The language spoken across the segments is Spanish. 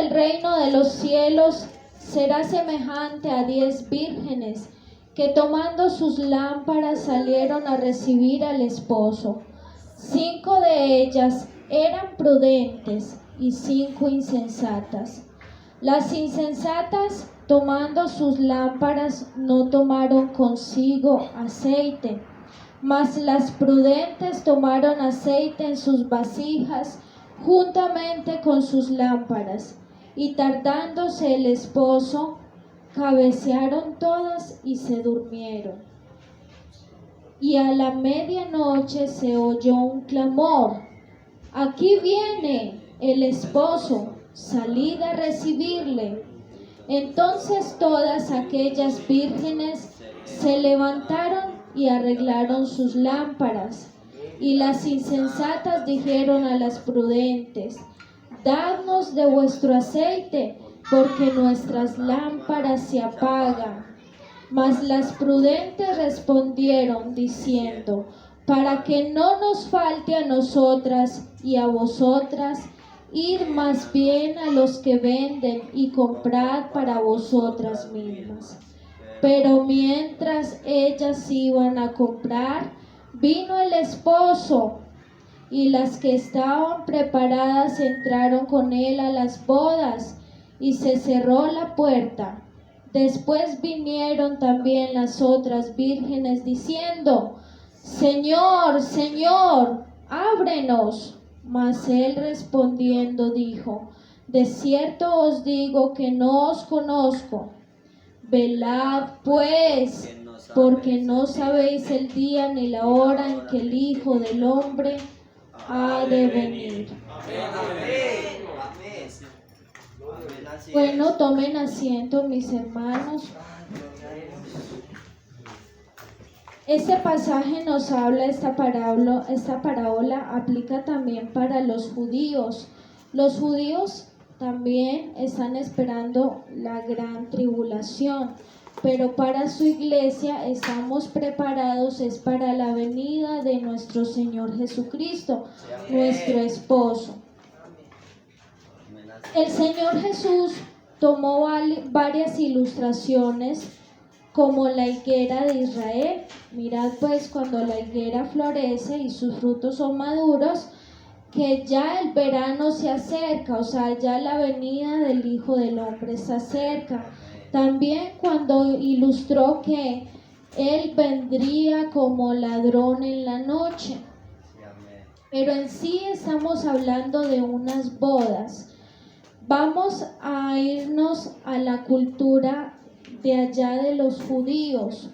el reino de los cielos será semejante a 10 vírgenes que tomando sus lámparas salieron a recibir al esposo. 5 de ellas eran prudentes y 5 insensatas. Las insensatas, tomando sus lámparas, no tomaron consigo aceite, mas las prudentes tomaron aceite en sus vasijas juntamente con sus lámparas, y tardándose el esposo, cabecearon todas y se durmieron. Y a la medianoche se oyó un clamor: «Aquí viene el esposo, salid a recibirle». Entonces todas aquellas vírgenes se levantaron y arreglaron sus lámparas. Y las insensatas dijeron a las prudentes: «Dadnos de vuestro aceite, porque nuestras lámparas se apagan». Mas las prudentes respondieron diciendo: «Para que no nos falte a nosotras y a vosotras, id más bien a los que venden y comprad para vosotras mismas». Pero mientras ellas iban a comprar, vino el esposo, y las que estaban preparadas entraron con él a las bodas, y se cerró la puerta. Después vinieron también las otras vírgenes diciendo: «Señor, Señor, ábrenos». Mas él respondiendo dijo: «De cierto os digo que no os conozco. Velad pues, porque no sabéis el día ni la hora en que el Hijo del Hombre ha de venir». Bueno, tomen asiento, mis hermanos. Este pasaje nos habla, esta parábola aplica también para los judíos. Los judíos también están esperando la gran tribulación, pero para su iglesia estamos preparados, es para la venida de nuestro Señor Jesucristo, nuestro esposo. El Señor Jesús tomó varias ilustraciones, como la higuera de Israel. Mirad pues, cuando la higuera florece y sus frutos son maduros, que ya el verano se acerca, o sea, ya la venida del Hijo del Hombre se acerca. También cuando ilustró que Él vendría como ladrón en la noche. Pero en sí estamos hablando de unas bodas. Vamos a irnos a la cultura de allá de los judíos.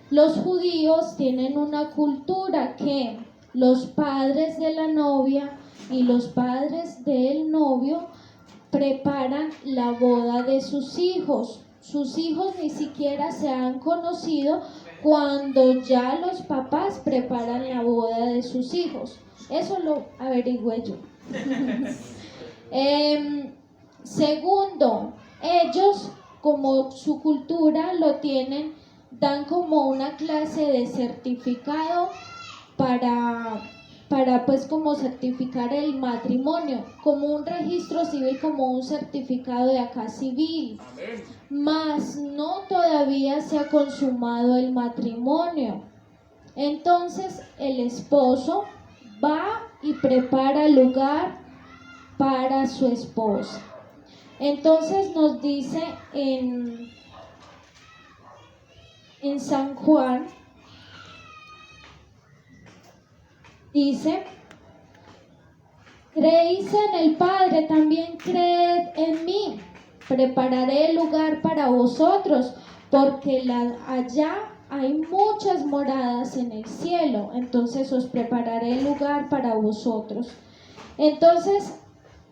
Los judíos tienen una cultura que los padres de la novia y los padres del novio preparan la boda de sus hijos. Sus hijos ni siquiera se han conocido cuando ya los papás preparan la boda de sus hijos. Eso lo averigüé yo. Segundo, ellos, como su cultura lo tienen, dan como una clase de certificado para pues como certificar el matrimonio, como un registro civil, como un certificado de acá civil. Mas no todavía se ha consumado el matrimonio. Entonces el esposo va y prepara el lugar para su esposa. Entonces nos dice en San Juan, dice: «Creéis en el Padre, también creed en mí. Prepararé el lugar para vosotros, porque allá hay muchas moradas en el cielo. Entonces os prepararé el lugar para vosotros». Entonces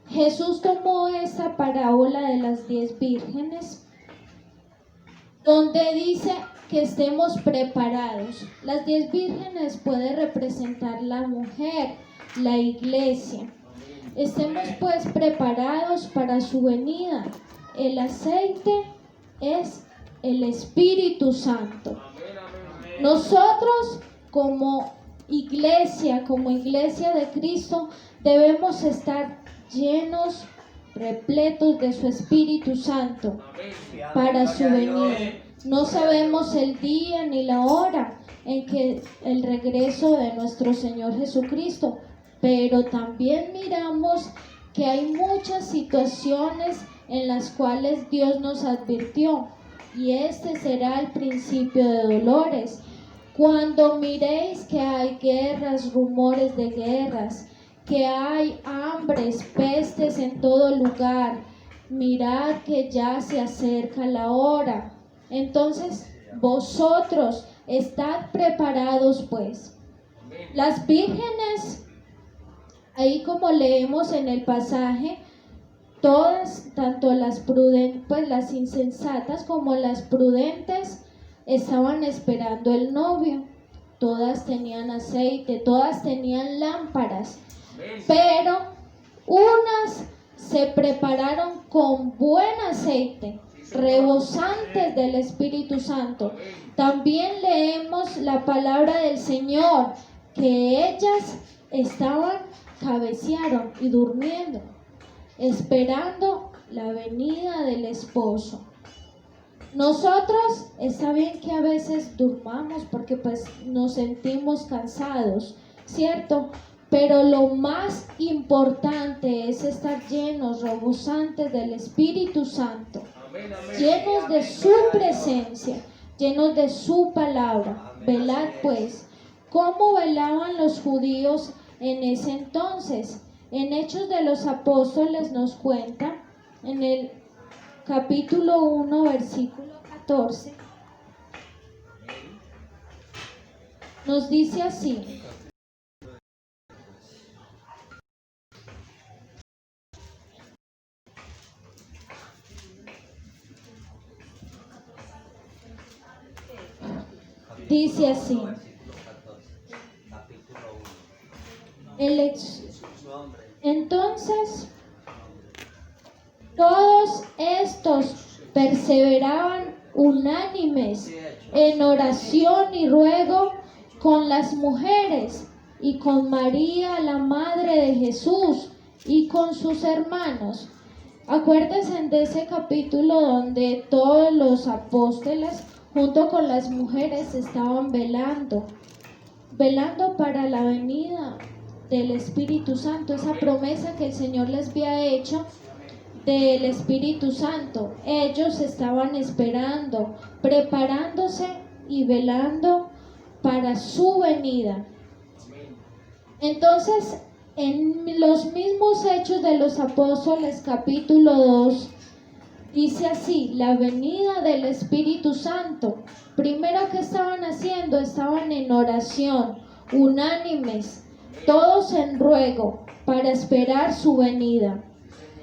Jesús tomó esta parábola de las 10 vírgenes, donde dice que estemos preparados. Las 10 vírgenes puede representar la mujer, la iglesia. Estemos pues preparados para su venida. El aceite es el Espíritu Santo. Nosotros como iglesia de Cristo, debemos estar llenos, repletos de su Espíritu Santo para su venida. No sabemos el día ni la hora en que el regreso de nuestro Señor Jesucristo, pero también miramos que hay muchas situaciones en las cuales Dios nos advirtió, y este será el principio de dolores. Cuando miréis que hay guerras, rumores de guerras, que hay hambres, pestes en todo lugar, mirad que ya se acerca la hora. Entonces, vosotros estad preparados, pues. Las vírgenes, ahí como leemos en el pasaje, todas, tanto las prudentes, pues las insensatas como las prudentes, estaban esperando el novio. Todas tenían aceite, todas tenían lámparas, pero unas se prepararon con buen aceite, rebosantes del Espíritu Santo. También leemos la palabra del Señor, que ellas cabecearon y durmiendo, esperando la venida del esposo. Nosotros, está bien que a veces durmamos porque pues nos sentimos cansados, ¿cierto? Pero lo más importante es estar llenos, rebosantes del Espíritu Santo, llenos de su presencia, llenos de su palabra. Velad pues. ¿Cómo velaban los judíos en ese entonces? En Hechos de los Apóstoles nos cuenta, en el capítulo 1, versículo 14, nos dice así: dice así, entonces todos estos perseveraban unánimes en oración y ruego con las mujeres y con María, la madre de Jesús, y con sus hermanos. Acuérdense de ese capítulo donde todos los apóstoles junto con las mujeres estaban velando para la venida del Espíritu Santo, esa promesa que el Señor les había hecho del Espíritu Santo. Ellos estaban esperando, preparándose y velando para su venida. Entonces, en los mismos Hechos de los Apóstoles, capítulo 2, dice así: la venida del Espíritu Santo. Primero, que estaban haciendo, estaban en oración, unánimes, todos en ruego, para esperar su venida.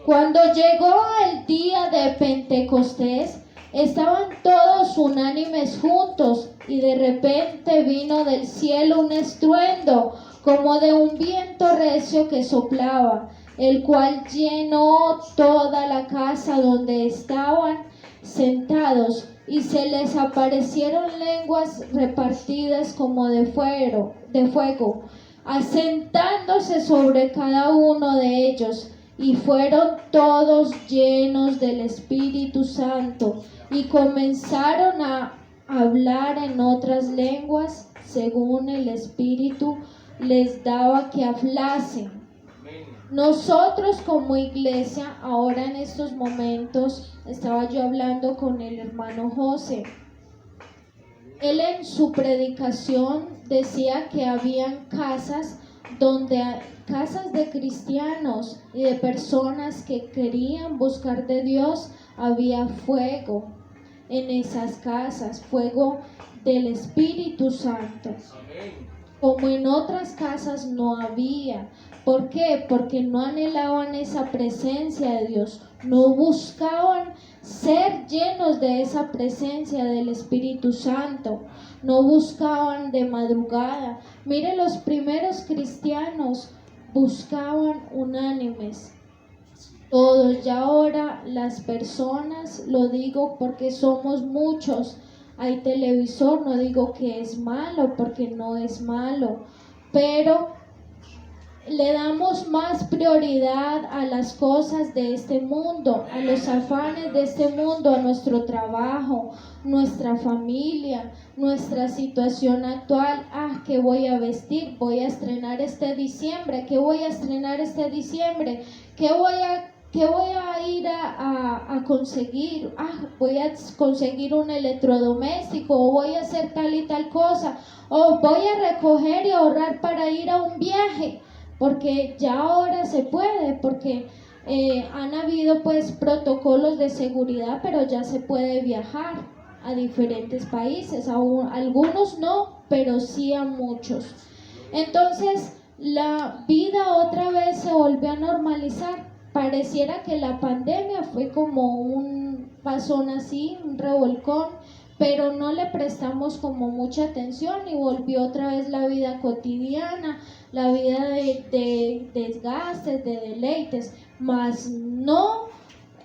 Cuando llegó el día de Pentecostés, estaban todos unánimes juntos, y de repente vino del cielo un estruendo, como de un viento recio que soplaba, el cual llenó toda la casa donde estaban sentados, y se les aparecieron lenguas repartidas como de fuego, asentándose sobre cada uno de ellos, y fueron todos llenos del Espíritu Santo, y comenzaron a hablar en otras lenguas, según el Espíritu les daba que hablasen. Nosotros como iglesia, ahora en estos momentos, estaba yo hablando con el hermano José. Él en su predicación decía que habían casas de cristianos y de personas que querían buscar de Dios. Había fuego en esas casas, fuego del Espíritu Santo. Como en otras casas no había. ¿Por qué? Porque no anhelaban esa presencia de Dios, no buscaban ser llenos de esa presencia del Espíritu Santo, no buscaban de madrugada. Mire, los primeros cristianos buscaban unánimes, todos. Ya ahora las personas, lo digo porque somos muchos, hay televisor, no digo que es malo porque no es malo, pero le damos más prioridad a las cosas de este mundo, a los afanes de este mundo, a nuestro trabajo, nuestra familia, nuestra situación actual. ¿Qué voy a vestir? Voy a estrenar este diciembre. ¿Qué voy a estrenar este diciembre? ¿Qué voy a ir a conseguir? Voy a conseguir un electrodoméstico, o voy a hacer tal y tal cosa, o voy a recoger y ahorrar para ir a un viaje, porque ya ahora se puede, porque han habido pues protocolos de seguridad, pero ya se puede viajar a diferentes países, algunos no, pero sí a muchos. Entonces la vida otra vez se volvió a normalizar. Pareciera que la pandemia fue como un pasón así, un revolcón, pero no le prestamos como mucha atención y volvió otra vez la vida cotidiana, la vida de desgastes, de deleites, mas no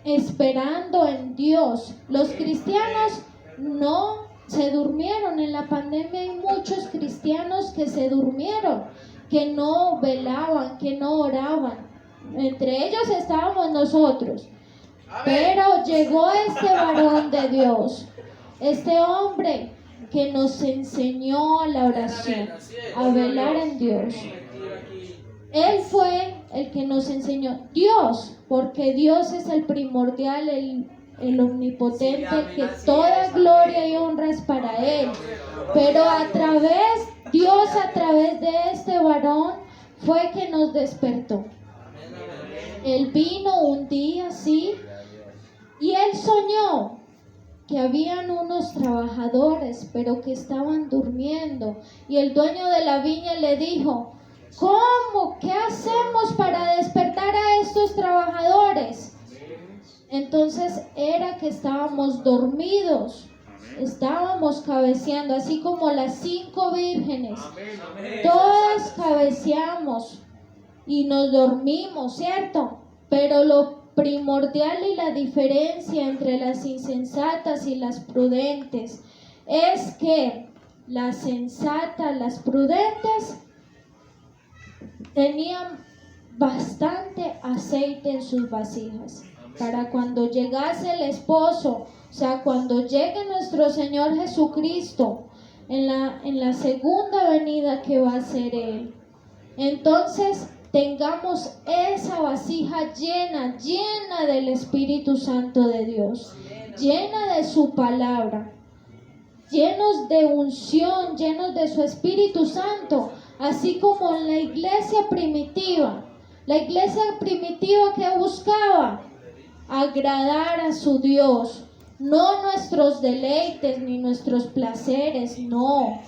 esperando en Dios. Los cristianos no se durmieron. En la pandemia hay muchos cristianos que se durmieron, que no velaban, que no oraban. Entre ellos estábamos nosotros. Pero llegó este varón de Dios, este hombre que nos enseñó a la oración, a velar en Dios. Él fue el que nos enseñó. Dios, porque Dios es el primordial, el omnipotente, que toda gloria y honra es para Él. Pero Dios a través de este varón fue que nos despertó. Él vino un día, sí, y él soñó que habían unos trabajadores, pero que estaban durmiendo. Y el dueño de la viña le dijo: ¿cómo? ¿Qué hacemos para despertar a estos trabajadores? Entonces era que estábamos dormidos, estábamos cabeceando, así como las 5 vírgenes. Todas cabeceamos y nos dormimos, ¿cierto? Pero lo primordial y la diferencia entre las insensatas y las prudentes es que las sensatas, las prudentes, tenían bastante aceite en sus vasijas para cuando llegase el esposo, o sea, cuando llegue nuestro Señor Jesucristo en la segunda venida que va a ser Él. Entonces tengamos esa vasija llena del Espíritu Santo de Dios, llena de su palabra, llenos de unción, llenos de su Espíritu Santo, así como en la iglesia primitiva. La iglesia primitiva que buscaba agradar a su Dios, no nuestros deleites ni nuestros placeres, no,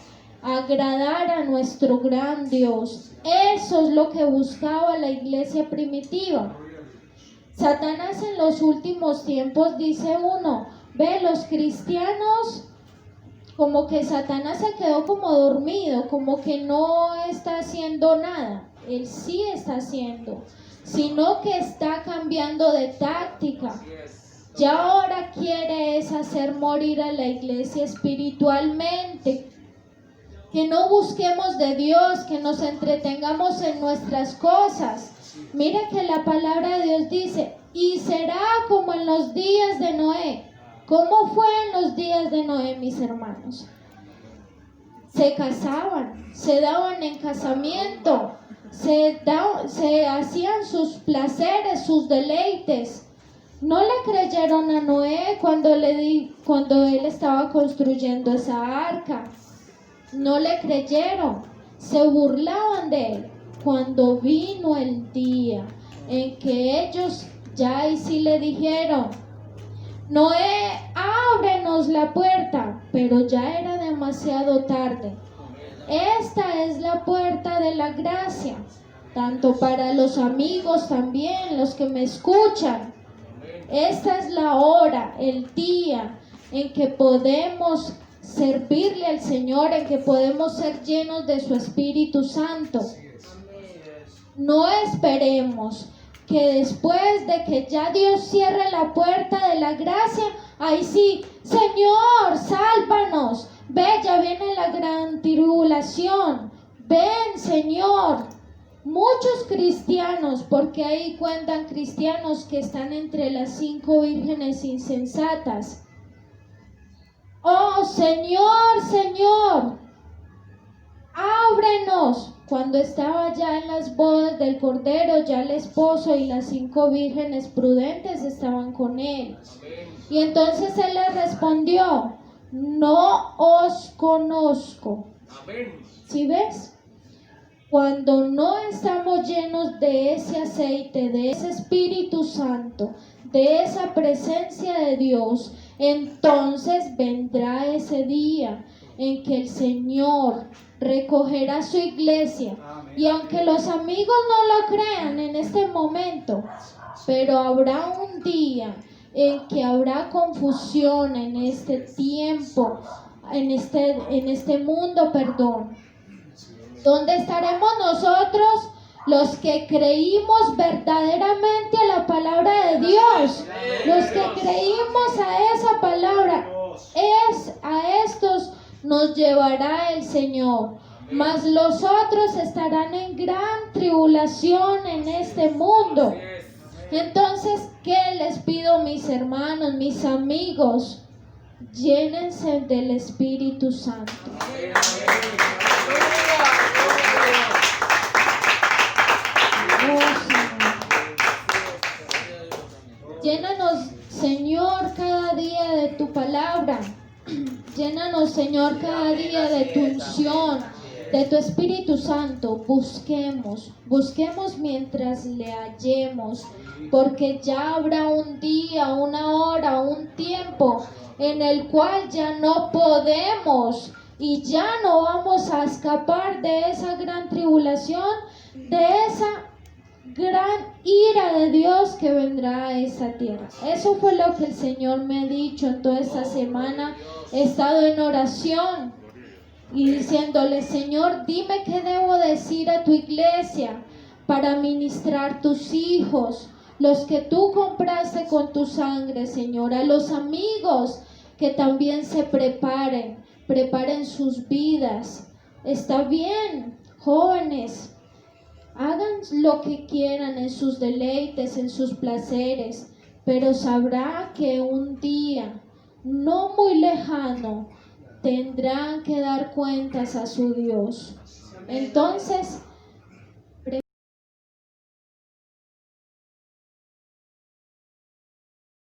agradar a nuestro gran Dios. Eso es lo que buscaba la iglesia primitiva. Satanás en los últimos tiempos, dice uno, los cristianos, como que Satanás se quedó como dormido, como que no está haciendo nada. Él sí está haciendo, sino que está cambiando de táctica. Ya ahora quiere es hacer morir a la iglesia espiritualmente. Que no busquemos de Dios, que nos entretengamos en nuestras cosas. Mira que la palabra de Dios dice: y será como en los días de Noé. ¿Cómo fue en los días de Noé, mis hermanos? Se casaban, se daban en casamiento, se hacían sus placeres, sus deleites. No le creyeron a Noé cuando él estaba construyendo esa arca. No le creyeron, se burlaban de él. Cuando vino el día en que ellos ya y sí le dijeron: Noé, ábrenos la puerta, pero ya era demasiado tarde. Esta es la puerta de la gracia, tanto para los amigos también, los que me escuchan. Esta es la hora, el día en que podemos servirle al Señor, en que podemos ser llenos de su Espíritu Santo. No esperemos que después de que ya Dios cierre la puerta de la gracia, ahí sí, Señor, sálvanos, ve, ya viene la gran tribulación, ven, Señor. Muchos cristianos, porque ahí cuentan cristianos que están entre las 5 vírgenes insensatas. Oh Señor, Señor, ábrenos. Cuando estaba ya en las bodas del Cordero, ya el esposo y las 5 vírgenes prudentes estaban con él. Y entonces él les respondió, no os conozco. ¿Sí ves? Cuando no estamos llenos de ese aceite, de ese Espíritu Santo, de esa presencia de Dios, entonces vendrá ese día en que el Señor recogerá su iglesia. Y aunque los amigos no lo crean en este momento, pero habrá un día en que habrá confusión en este tiempo, en este mundo, ¿Dónde estaremos nosotros, los que creímos verdaderamente a la palabra de Dios? Los que creímos a esa palabra, a estos nos llevará el Señor. Mas los otros estarán en gran tribulación en este mundo. Entonces, ¿qué les pido, mis hermanos, mis amigos? Llénense del Espíritu Santo. Llénanos, Señor, cada día de tu palabra. Llénanos, Señor, cada día de tu unción, de tu Espíritu Santo. Busquemos mientras le hallemos, porque ya habrá un día, una hora, un tiempo en el cual ya no podemos y ya no vamos a escapar de esa gran tribulación, de esa gran ira de Dios que vendrá a esta tierra. Eso fue lo que el Señor me ha dicho en toda esta semana. He estado en oración y diciéndole, Señor, dime qué debo decir a tu iglesia para ministrar tus hijos, los que tú compraste con tu sangre, Señor, a los amigos que también se preparen sus vidas. Está bien, jóvenes, hagan lo que quieran en sus deleites, en sus placeres, pero sabrá que un día, no muy lejano, tendrán que dar cuentas a su Dios. Entonces,